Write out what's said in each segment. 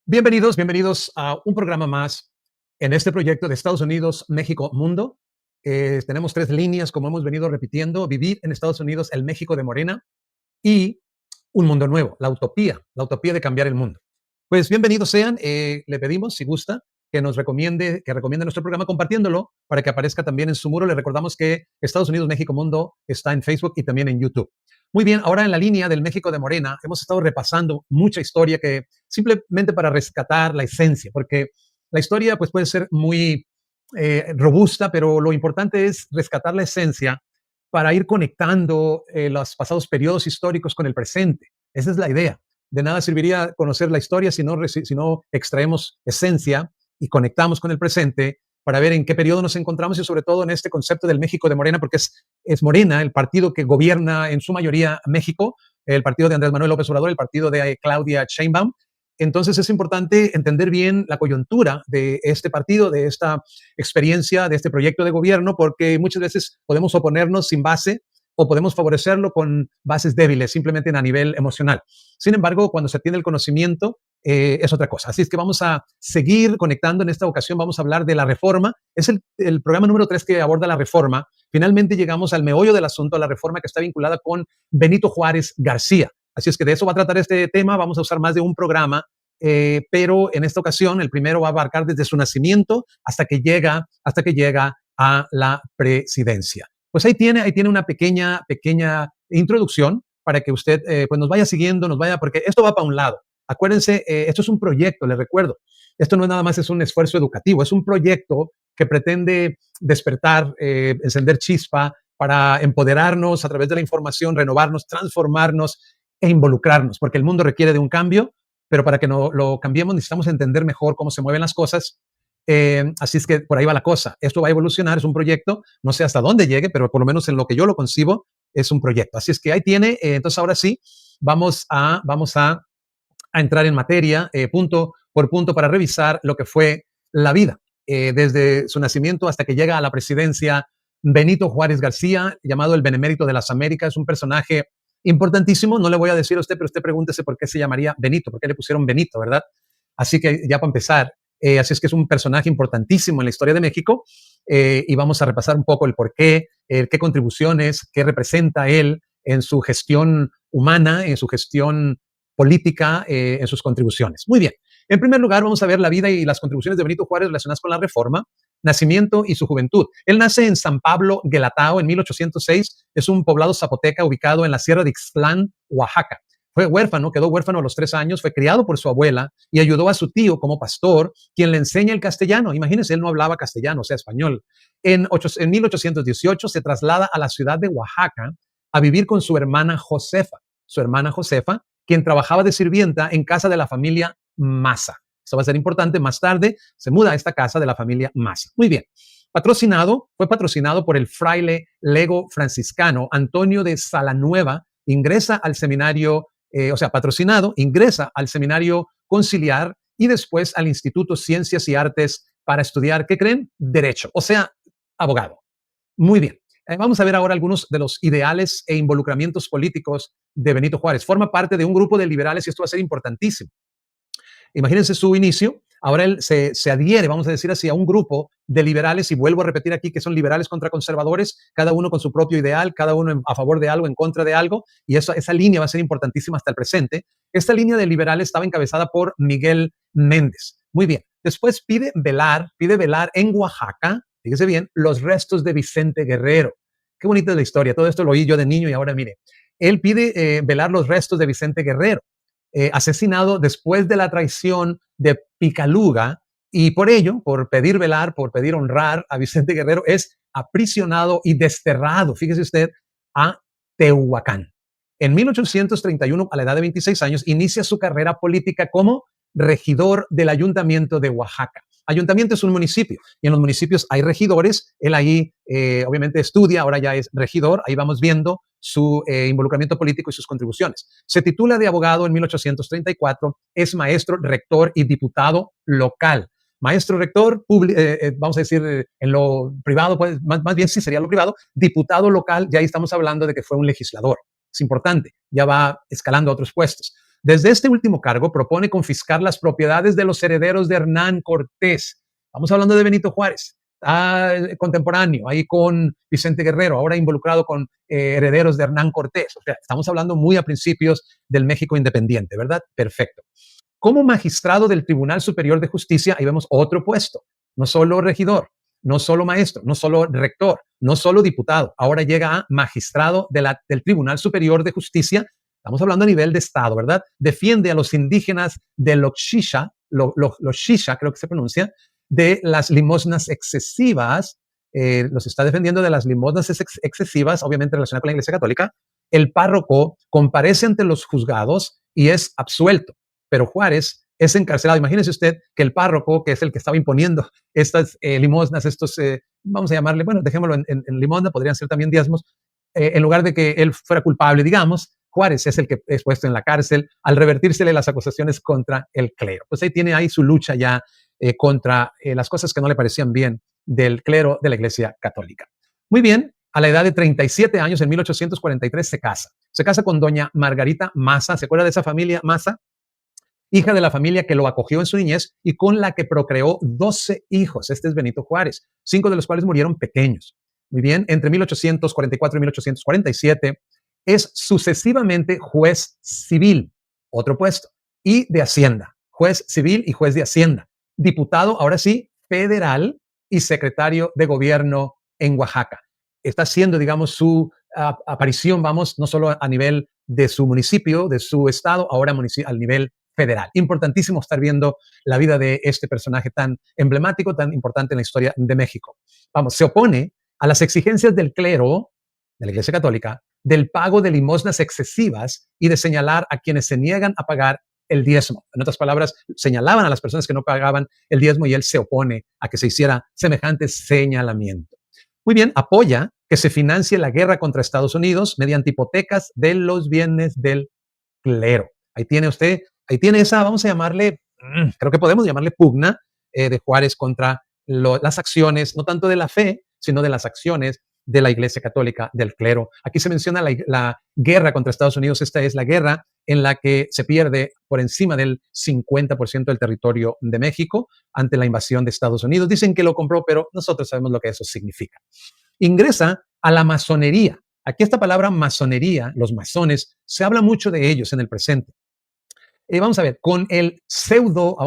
Bienvenidos, bienvenidos a un programa más en este proyecto de Estados Unidos, México, Mundo. Tenemos tres líneas, como hemos venido repitiendo: vivir en Estados Unidos, el México de Morena, y un mundo nuevo, la utopía de cambiar el mundo. Pues bienvenidos sean. Le pedimos, si gusta, que recomiende nuestro programa compartiéndolo para que aparezca también en su muro. Le recordamos que Estados Unidos, México, Mundo está en Facebook y también en YouTube. Muy bien, ahora en la línea del México de Morena hemos estado repasando mucha historia que simplemente para rescatar la esencia, porque la historia pues puede ser muy robusta, pero lo importante es rescatar la esencia para ir conectando los pasados periodos históricos con el presente. Esa es la idea. De nada serviría conocer la historia si no extraemos esencia y conectamos con el presente para ver en qué periodo nos encontramos y sobre todo en este concepto del México de Morena, porque es Morena el partido que gobierna en su mayoría México, el partido de Andrés Manuel López Obrador, el partido de Claudia Sheinbaum. Entonces es importante entender bien la coyuntura de este partido, de esta experiencia, de este proyecto de gobierno, porque muchas veces podemos oponernos sin base o podemos favorecerlo con bases débiles, simplemente a nivel emocional. Sin embargo, cuando se tiene el conocimiento, es otra cosa. Así es que vamos a seguir conectando. En esta ocasión vamos a hablar de la reforma. Es el programa número 3 que aborda la reforma. Finalmente llegamos al meollo del asunto, a la reforma que está vinculada con Benito Juárez García. Así es que de eso va a tratar este tema. Vamos a usar más de un programa, pero en esta ocasión el primero va a abarcar desde su nacimiento hasta que llega a la presidencia. Pues ahí tiene una pequeña introducción para que usted pues nos vaya siguiendo, porque esto va para un lado. Acuérdense, esto es un proyecto, les recuerdo. Esto no es nada más es un esfuerzo educativo, es un proyecto que pretende despertar, encender chispa para empoderarnos a través de la información, renovarnos, transformarnos e involucrarnos, porque el mundo requiere de un cambio, pero para que no lo cambiemos necesitamos entender mejor cómo se mueven las cosas. Así es que por ahí va la cosa. Esto va a evolucionar, es un proyecto, no sé hasta dónde llegue, pero por lo menos en lo que yo lo concibo, es un proyecto. Así es que ahí tiene. Entonces ahora sí, vamos a entrar en materia, punto por punto, para revisar lo que fue la vida, desde su nacimiento hasta que llega a la presidencia. Benito Juárez García, llamado el Benemérito de las Américas, es un personaje importantísimo. No le voy a decir a usted, pero usted pregúntese por qué se llamaría Benito, por qué le pusieron Benito, ¿verdad? Así que ya para empezar, así es que es un personaje importantísimo en la historia de México, y vamos a repasar un poco el por qué, qué contribuciones, qué representa él en su gestión humana, en su gestión política, en sus contribuciones. Muy bien. En primer lugar, vamos a ver la vida y las contribuciones de Benito Juárez relacionadas con la reforma, nacimiento y su juventud. Él nace en San Pablo, Guelatao, en 1806. Es un poblado zapoteca ubicado en la Sierra de Ixtlán, Oaxaca. Fue huérfano, quedó huérfano a los 3 años, fue criado por su abuela y ayudó a su tío como pastor, quien le enseña el castellano. Imagínense, él no hablaba castellano, o sea, español. En 1818 se traslada a la ciudad de Oaxaca a vivir con su hermana Josefa, quien trabajaba de sirvienta en casa de la familia Maza. Esto va a ser importante. Más tarde se muda a esta casa de la familia Maza. Muy bien. Fue patrocinado por el fraile lego franciscano Antonio de Salanueva. Ingresa al seminario, ingresa al seminario conciliar y después al Instituto Ciencias y Artes para estudiar, ¿qué creen? Derecho, o sea, abogado. Muy bien. Vamos a ver ahora algunos de los ideales e involucramientos políticos de Benito Juárez. Forma parte de un grupo de liberales y esto va a ser importantísimo. Imagínense su inicio. Ahora él se adhiere, vamos a decir así, a un grupo de liberales, y vuelvo a repetir aquí que son liberales contra conservadores, cada uno con su propio ideal, cada uno a favor de algo, en contra de algo, y esa línea va a ser importantísima hasta el presente. Esta línea de liberales estaba encabezada por Miguel Méndez. Muy bien. Después pide velar en Oaxaca, fíjese bien, los restos de Vicente Guerrero. Qué bonita es la historia. Todo esto lo oí yo de niño y ahora mire. Él pide velar los restos de Vicente Guerrero, asesinado después de la traición de Picaluga, y por ello, por pedir velar, por pedir honrar a Vicente Guerrero, es aprisionado y desterrado, fíjese usted, a Tehuacán. En 1831, a la edad de 26 años, inicia su carrera política como regidor del Ayuntamiento de Oaxaca. Ayuntamiento es un municipio y en los municipios hay regidores. Él ahí obviamente estudia, ahora ya es regidor. Ahí vamos viendo su involucramiento político y sus contribuciones. Se titula de abogado en 1834, es maestro, rector y diputado local. Maestro, rector, vamos a decir en lo privado, pues, más bien sí sería lo privado, diputado local, ya ahí estamos hablando de que fue un legislador. Es importante, ya va escalando a otros puestos. Desde este último cargo propone confiscar las propiedades de los herederos de Hernán Cortés. Estamos hablando de Benito Juárez, contemporáneo, ahí con Vicente Guerrero, ahora involucrado con herederos de Hernán Cortés. O sea, estamos hablando muy a principios del México independiente, ¿verdad? Perfecto. Como magistrado del Tribunal Superior de Justicia, ahí vemos otro puesto, no solo regidor, no solo maestro, no solo rector, no solo diputado, ahora llega a magistrado del Tribunal Superior de Justicia. Estamos hablando a nivel de Estado, ¿verdad? Defiende a los indígenas de los Xisha, los Xisha, creo que se pronuncia, de las limosnas excesivas, los está defendiendo de las limosnas excesivas, obviamente relacionadas con la Iglesia Católica. El párroco comparece ante los juzgados y es absuelto, pero Juárez es encarcelado. Imagínese usted que el párroco, que es el que estaba imponiendo estas limosnas, estos, vamos a llamarle, bueno, dejémoslo en limosna, podrían ser también diezmos, en lugar de que él fuera culpable, digamos, Juárez es el que es puesto en la cárcel al revertírsele las acusaciones contra el clero. Pues ahí tiene ahí su lucha ya contra las cosas que no le parecían bien del clero de la Iglesia Católica. Muy bien, a la edad de 37 años, en 1843, se casa. Se casa con doña Margarita Maza. ¿Se acuerda de esa familia Maza? Hija de la familia que lo acogió en su niñez y con la que procreó 12 hijos. Este es Benito Juárez, 5 de los cuales murieron pequeños. Muy bien, entre 1844 y 1847 es sucesivamente juez civil, otro puesto, y de Hacienda, juez civil y juez de Hacienda, diputado, ahora sí, federal y secretario de gobierno en Oaxaca. Está haciendo, digamos, su aparición, vamos, no solo a nivel de su municipio, de su estado, ahora al nivel federal. Importantísimo estar viendo la vida de este personaje tan emblemático, tan importante en la historia de México. Vamos, se opone a las exigencias del clero de la Iglesia Católica del pago de limosnas excesivas y de señalar a quienes se niegan a pagar el diezmo. En otras palabras, señalaban a las personas que no pagaban el diezmo y él se opone a que se hiciera semejante señalamiento. Muy bien, apoya que se financie la guerra contra Estados Unidos mediante hipotecas de los bienes del clero. Ahí tiene usted, ahí tiene esa, vamos a llamarle, creo que podemos llamarle pugna de Juárez contra las acciones, no tanto de la fe, sino de las acciones de la Iglesia Católica, del clero. Aquí se menciona la guerra contra Estados Unidos. Esta es la guerra en la que se pierde por encima del 50% del territorio de México ante la invasión de Estados Unidos. Dicen que lo compró, pero nosotros sabemos lo que eso significa. Ingresa a la masonería. Aquí esta palabra masonería, los masones, se habla mucho de ellos en el presente. Vamos a ver, con el seudónimo,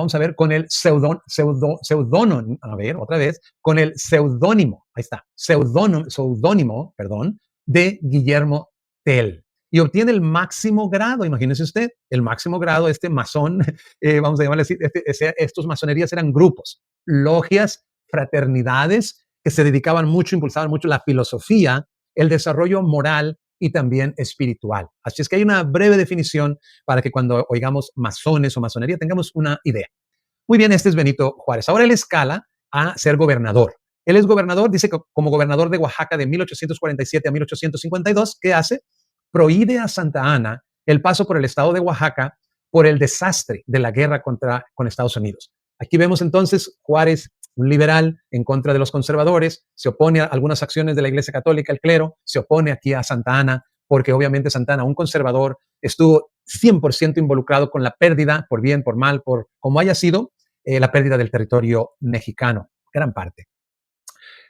a ver, otra vez, con el seudónimo, ahí está, seudónimo, perdón, de Guillermo Tell. Y obtiene el máximo grado, imagínese usted, el máximo grado, este masón, vamos a llamarle así, estos masonerías eran grupos, logias, fraternidades, que se dedicaban mucho, impulsaban mucho la filosofía, el desarrollo moral y también espiritual. Así es que hay una breve definición para que cuando oigamos masones o masonería tengamos una idea. Muy bien, este es Benito Juárez. Ahora él escala a ser gobernador. Él es gobernador, dice que como gobernador de Oaxaca de 1847 a 1852, ¿qué hace? Prohíbe a Santa Anna el paso por el estado de Oaxaca por el desastre de la guerra con Estados Unidos. Aquí vemos entonces Juárez, un liberal en contra de los conservadores, se opone a algunas acciones de la Iglesia Católica, el clero, se opone aquí a Santa Anna, porque obviamente Santa Anna, un conservador, estuvo 100% involucrado con la pérdida, por bien, por mal, por como haya sido, la pérdida del territorio mexicano, gran parte.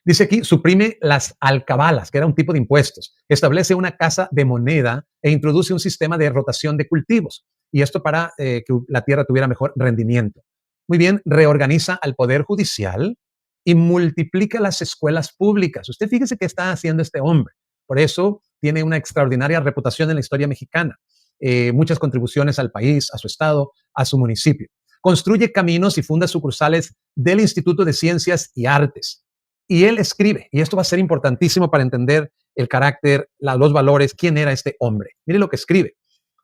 Dice aquí, suprime las alcabalas, que era un tipo de impuestos, establece una casa de moneda e introduce un sistema de rotación de cultivos, y esto para que la tierra tuviera mejor rendimiento. Muy bien, reorganiza al Poder Judicial y multiplica las escuelas públicas. Usted fíjese qué está haciendo este hombre. Por eso tiene una extraordinaria reputación en la historia mexicana. Muchas contribuciones al país, a su estado, a su municipio. Construye caminos y funda sucursales del Instituto de Ciencias y Artes. Y él escribe, y esto va a ser importantísimo para entender el carácter, los valores, quién era este hombre. Mire lo que escribe.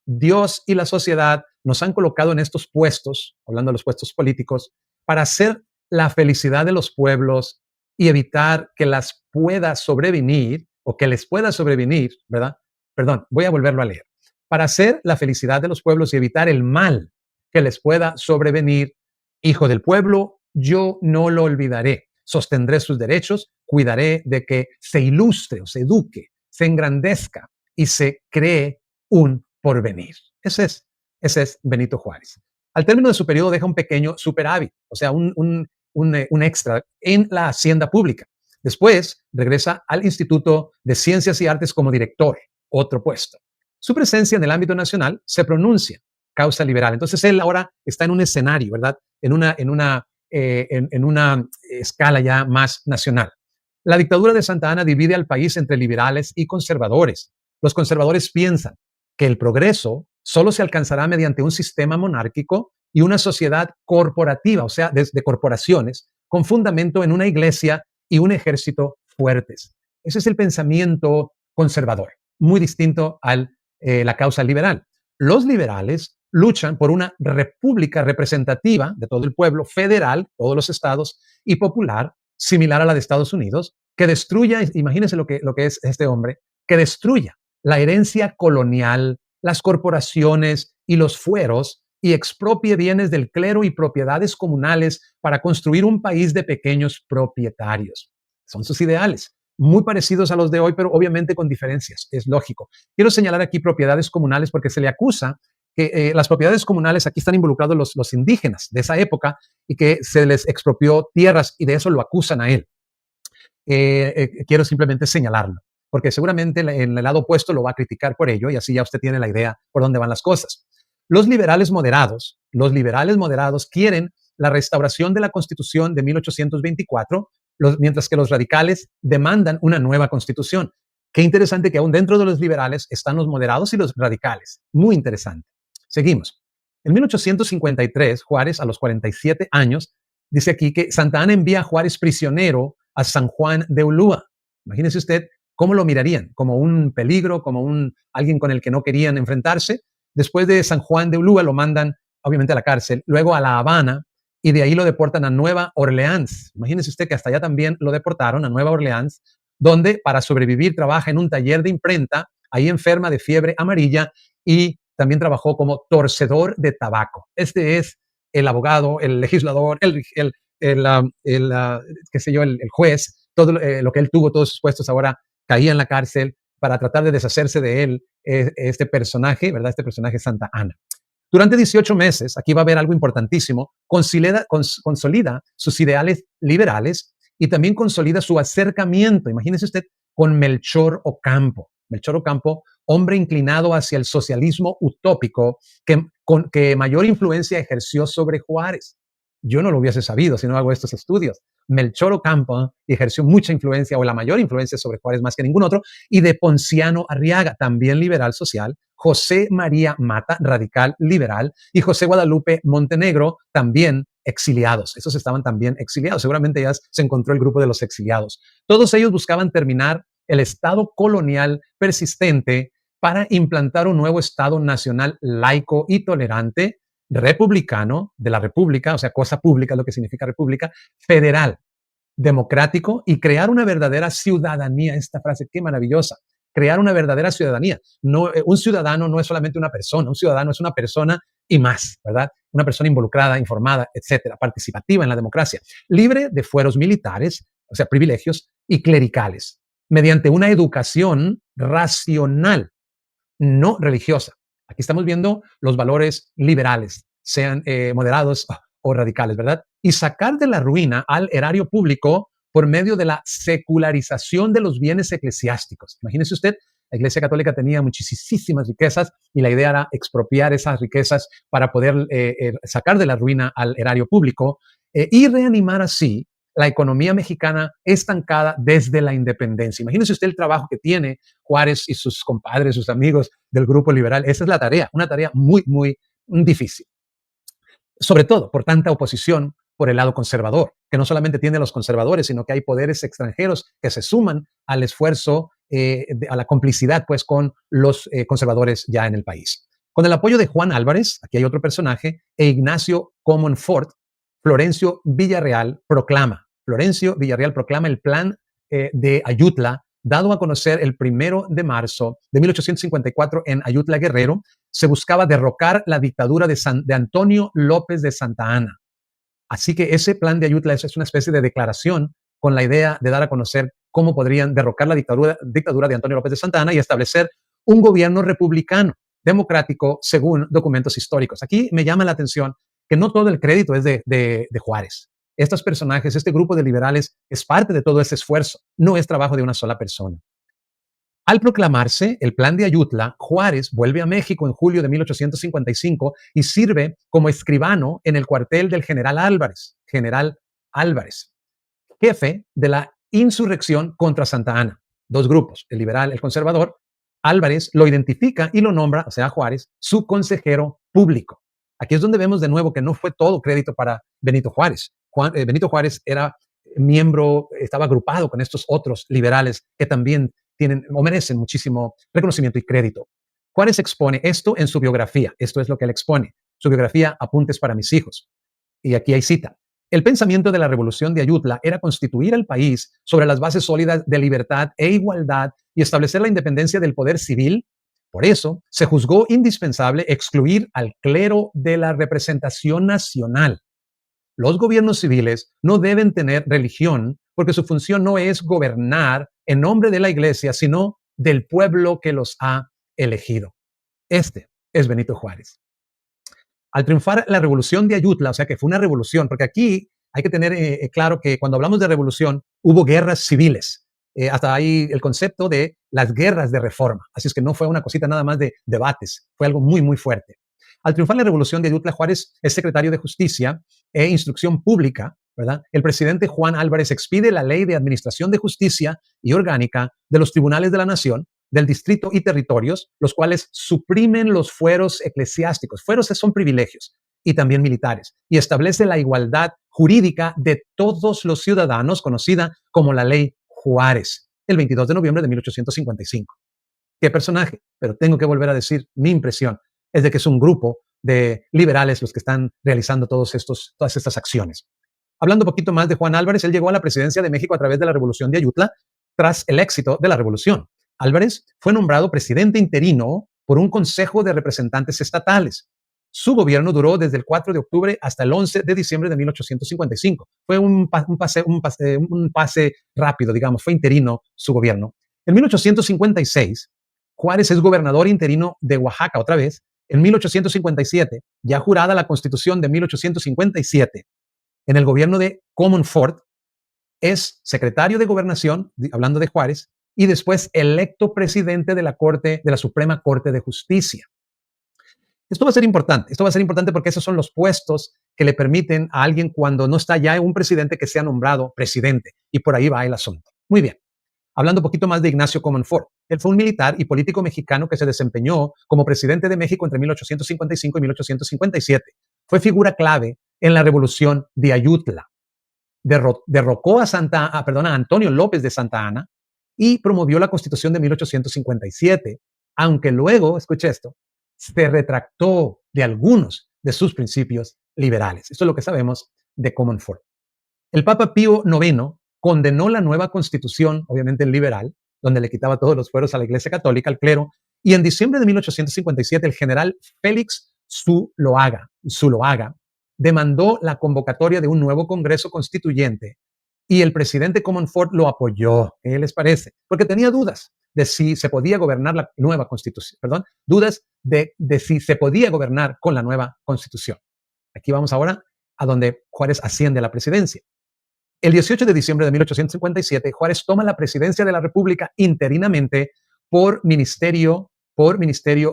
Dios y la sociedad nos han colocado en estos puestos, hablando de los puestos políticos, para hacer la felicidad de los pueblos y evitar que las pueda sobrevenir o que les pueda sobrevenir, ¿verdad? Perdón, voy a volverlo a leer. Para hacer la felicidad de los pueblos y evitar el mal que les pueda sobrevenir, hijo del pueblo, yo no lo olvidaré. Sostendré sus derechos, cuidaré de que se ilustre o se eduque, se engrandezca y se cree un porvenir. Ese es Ese es Benito Juárez. Al término de su periodo deja un pequeño superávit, o sea, un extra en la hacienda pública. Después regresa al Instituto de Ciencias y Artes como director, otro puesto. Su presencia en el ámbito nacional se pronuncia causa liberal. Entonces él ahora está en un escenario, ¿verdad? En una escala ya más nacional. La dictadura de Santa Anna divide al país entre liberales y conservadores. Los conservadores piensan que el progreso solo se alcanzará mediante un sistema monárquico y una sociedad corporativa, o sea, de corporaciones, con fundamento en una iglesia y un ejército fuertes. Ese es el pensamiento conservador, muy distinto a la causa liberal. Los liberales luchan por una república representativa de todo el pueblo, federal, todos los estados, y popular, similar a la de Estados Unidos, que destruya, imagínense lo que es este hombre, que destruya la herencia colonial, las corporaciones y los fueros y expropie bienes del clero y propiedades comunales para construir un país de pequeños propietarios. Son sus ideales, muy parecidos a los de hoy, pero obviamente con diferencias, es lógico. Quiero señalar aquí propiedades comunales porque se le acusa que las propiedades comunales, aquí están involucrados los indígenas de esa época y que se les expropió tierras y de eso lo acusan a él. Quiero simplemente señalarlo, porque seguramente en el lado opuesto lo va a criticar por ello y así ya usted tiene la idea por dónde van las cosas. Los liberales moderados quieren la restauración de la Constitución de 1824, mientras que los radicales demandan una nueva Constitución. Qué interesante que aún dentro de los liberales están los moderados y los radicales. Muy interesante. Seguimos. En 1853, Juárez, a los 47 años, dice aquí que Santa Anna envía a Juárez prisionero a San Juan de Ulúa. Imagínese usted cómo lo mirarían, como un peligro, como alguien con el que no querían enfrentarse. Después de San Juan de Ulúa lo mandan, obviamente, a la cárcel, luego a La Habana y de ahí lo deportan a Nueva Orleans. Imagínese usted que hasta allá también lo deportaron a Nueva Orleans, donde para sobrevivir trabaja en un taller de imprenta, ahí enferma de fiebre amarilla y también trabajó como torcedor de tabaco. Este es el abogado, el legislador, qué sé yo, el juez, todo lo que él tuvo, todos sus puestos ahora caía en la cárcel para tratar de deshacerse de él, este personaje, ¿verdad? Este personaje Santa Anna. Durante 18 meses, aquí va a haber algo importantísimo, consolida sus ideales liberales y también consolida su acercamiento, imagínese usted, con Melchor Ocampo. Melchor Ocampo, hombre inclinado hacia el socialismo utópico que mayor influencia ejerció sobre Juárez. Yo no lo hubiese sabido si no hago estos estudios. Melchor Ocampo ejerció mucha influencia o la mayor influencia sobre Juárez más que ningún otro, y de Ponciano Arriaga, también liberal social, José María Mata, radical liberal, y José Guadalupe Montenegro, también exiliados. Esos estaban también exiliados. Seguramente ya se encontró el grupo de los exiliados. Todos ellos buscaban terminar el estado colonial persistente para implantar un nuevo estado nacional laico y tolerante, republicano, de la república, o sea, cosa pública, lo que significa república, federal, democrático y crear una verdadera ciudadanía. Esta frase, qué maravillosa. Crear una verdadera ciudadanía. No, un ciudadano no es solamente una persona, un ciudadano es una persona y más, ¿verdad? Una persona involucrada, informada, etcétera, participativa en la democracia, libre de fueros militares, o sea, privilegios, y clericales, mediante una educación racional, no religiosa. Aquí estamos viendo los valores liberales, sean moderados o radicales, ¿verdad? Y sacar de la ruina al erario público por medio de la secularización de los bienes eclesiásticos. Imagínese usted, la Iglesia Católica tenía muchísimas riquezas y la idea era expropiar esas riquezas para poder sacar de la ruina al erario público y reanimar así la economía mexicana estancada desde la independencia. Imagínese usted el trabajo que tiene Juárez y sus compadres, sus amigos del grupo liberal. Esa es la tarea, una tarea muy, muy difícil. Sobre todo por tanta oposición por el lado conservador, que no solamente tiene los conservadores, sino que hay poderes extranjeros que se suman al esfuerzo, a la complicidad, pues, con los conservadores ya en el país. Con el apoyo de Juan Álvarez, aquí hay otro personaje, e Ignacio Comonfort, Florencio Villarreal proclama el plan de Ayutla, dado a conocer el 1 de marzo de 1854 en Ayutla, Guerrero. Se buscaba derrocar la dictadura de Antonio López de Santa Anna. Así que ese plan de Ayutla es una especie de declaración con la idea de dar a conocer cómo podrían derrocar la dictadura de Antonio López de Santa Anna y establecer un gobierno republicano. democrático según documentos históricos. Aquí me llama la atención que no todo el crédito es de Juárez. Estos personajes, este grupo de liberales es parte de todo ese esfuerzo, no es trabajo de una sola persona. Al proclamarse el Plan de Ayutla, Juárez vuelve a México en julio de 1855 y sirve como escribano en el cuartel del General Álvarez, jefe de la insurrección contra Santa Ana. Dos grupos, el liberal, el conservador. Álvarez lo identifica y lo nombra, o sea, Juárez, su consejero público. Aquí es donde vemos de nuevo que no fue todo crédito para Benito Juárez. Benito Juárez era miembro, estaba agrupado con estos otros liberales que también tienen o merecen muchísimo reconocimiento y crédito. Juárez expone esto en su biografía. Esto es lo que él expone. Su biografía, Apuntes para mis hijos. Y aquí hay cita. El pensamiento de la revolución de Ayutla era constituir al país sobre las bases sólidas de libertad e igualdad y establecer la independencia del poder civil. Por eso, se juzgó indispensable excluir al clero de la representación nacional. Los gobiernos civiles no deben tener religión porque su función no es gobernar en nombre de la iglesia, sino del pueblo que los ha elegido. Este es Benito Juárez. Al triunfar la revolución de Ayutla, o sea que fue una revolución, porque aquí hay que tener claro que cuando hablamos de revolución hubo guerras civiles. Hasta ahí el concepto de las guerras de reforma. Así es que no fue una cosita nada más de debates, fue algo muy, muy fuerte. Al triunfar la revolución de Ayutla, Juárez es secretario de Justicia e Instrucción Pública, ¿verdad? El presidente Juan Álvarez expide la Ley de Administración de Justicia y Orgánica de los Tribunales de la Nación, del distrito y territorios, los cuales suprimen los fueros eclesiásticos. Fueros son privilegios y también militares, y establece la igualdad jurídica de todos los ciudadanos, conocida como la Ley Juárez, el 22 de noviembre de 1855. ¿Qué personaje? Pero tengo que volver a decir, mi impresión es de que es un grupo de liberales los que están realizando todas estas acciones. Hablando un poquito más de Juan Álvarez, él llegó a la presidencia de México a través de la Revolución de Ayutla tras el éxito de la revolución. Álvarez fue nombrado presidente interino por un consejo de representantes estatales. Su gobierno duró desde el 4 de octubre hasta el 11 de diciembre de 1855. Fue un pase rápido, digamos, fue interino su gobierno. En 1856, Juárez es gobernador interino de Oaxaca otra vez. En 1857, ya jurada la Constitución de 1857, en el gobierno de Comonfort, es secretario de Gobernación, hablando de Juárez, y después electo presidente de la Suprema Corte de Justicia. Esto va a ser importante porque esos son los puestos que le permiten a alguien cuando no está ya un presidente que sea nombrado presidente, y por ahí va el asunto. Muy bien. Hablando un poquito más de Ignacio Comonfort. Él fue un militar y político mexicano que se desempeñó como presidente de México entre 1855 y 1857. Fue figura clave en la revolución de Ayutla. Derrocó a Antonio López de Santa Ana y promovió la Constitución de 1857, aunque luego, escuche esto, se retractó de algunos de sus principios liberales. Esto es lo que sabemos de Comonfort. El Papa Pío IX condenó la nueva constitución, obviamente liberal, donde le quitaba todos los fueros a la Iglesia Católica, al clero, y en diciembre de 1857 el general Félix Zuloaga demandó la convocatoria de un nuevo Congreso Constituyente y el presidente Comonfort lo apoyó. ¿Qué les parece? Porque tenía dudas de si se podía gobernar la nueva constitución, dudas de si se podía gobernar con la nueva constitución. Aquí vamos ahora a donde Juárez asciende a la presidencia. El 18 de diciembre de 1857, Juárez toma la presidencia de la República interinamente por ministerio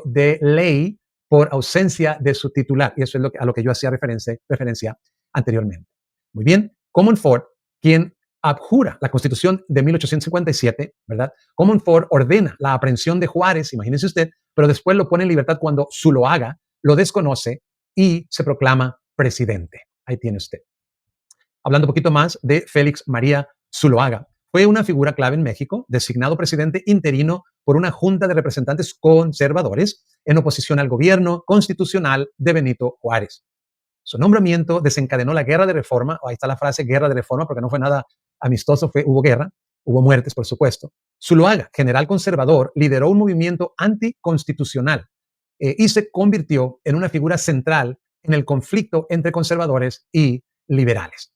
de ley, por ausencia de su titular. Y eso es a lo que yo hacía referencia anteriormente. Muy bien, Comonfort, quien abjura la Constitución de 1857, ¿verdad? Comonfort ordena la aprehensión de Juárez, imagínese usted, pero después lo pone en libertad cuando Zuloaga lo desconoce y se proclama presidente. Ahí tiene usted. Hablando un poquito más de Félix María Zuloaga. Fue una figura clave en México, designado presidente interino por una junta de representantes conservadores en oposición al gobierno constitucional de Benito Juárez. Su nombramiento desencadenó la guerra de reforma. Ahí está la frase guerra de reforma porque no fue nada amistoso, hubo guerra, hubo muertes, por supuesto. Zuloaga, general conservador, lideró un movimiento anticonstitucional y se convirtió en una figura central en el conflicto entre conservadores y liberales.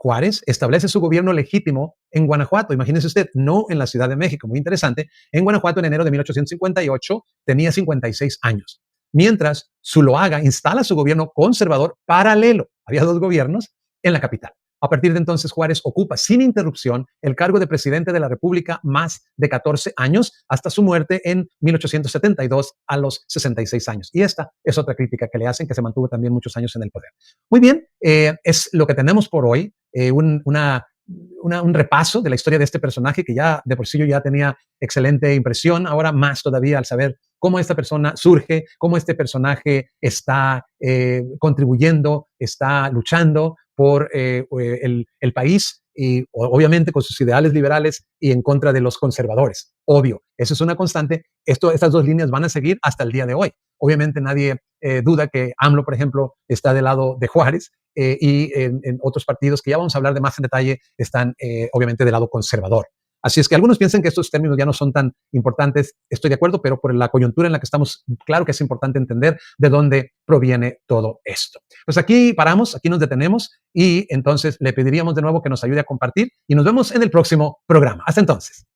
Juárez establece su gobierno legítimo en Guanajuato. Imagínese usted, no en la Ciudad de México. Muy interesante. En Guanajuato, en enero de 1858, tenía 56 años. Mientras Zuloaga instala su gobierno conservador paralelo. Había dos gobiernos en la capital. A partir de entonces, Juárez ocupa sin interrupción el cargo de presidente de la República más de 14 años hasta su muerte en 1872 a los 66 años. Y esta es otra crítica que le hacen, que se mantuvo también muchos años en el poder. Muy bien, es lo que tenemos por hoy, un repaso de la historia de este personaje que ya de por sí yo ya tenía excelente impresión, ahora más todavía al saber cómo esta persona surge, cómo este personaje está contribuyendo, está luchando por el país y obviamente con sus ideales liberales y en contra de los conservadores. Obvio, eso es una constante. Estas dos líneas van a seguir hasta el día de hoy. Obviamente nadie duda que AMLO, por ejemplo, está del lado de Juárez y en otros partidos que ya vamos a hablar de más en detalle están obviamente del lado conservador. Así es que algunos piensan que estos términos ya no son tan importantes, estoy de acuerdo, pero por la coyuntura en la que estamos, claro que es importante entender de dónde proviene todo esto. Pues aquí paramos, aquí nos detenemos y entonces le pediríamos de nuevo que nos ayude a compartir y nos vemos en el próximo programa. Hasta entonces.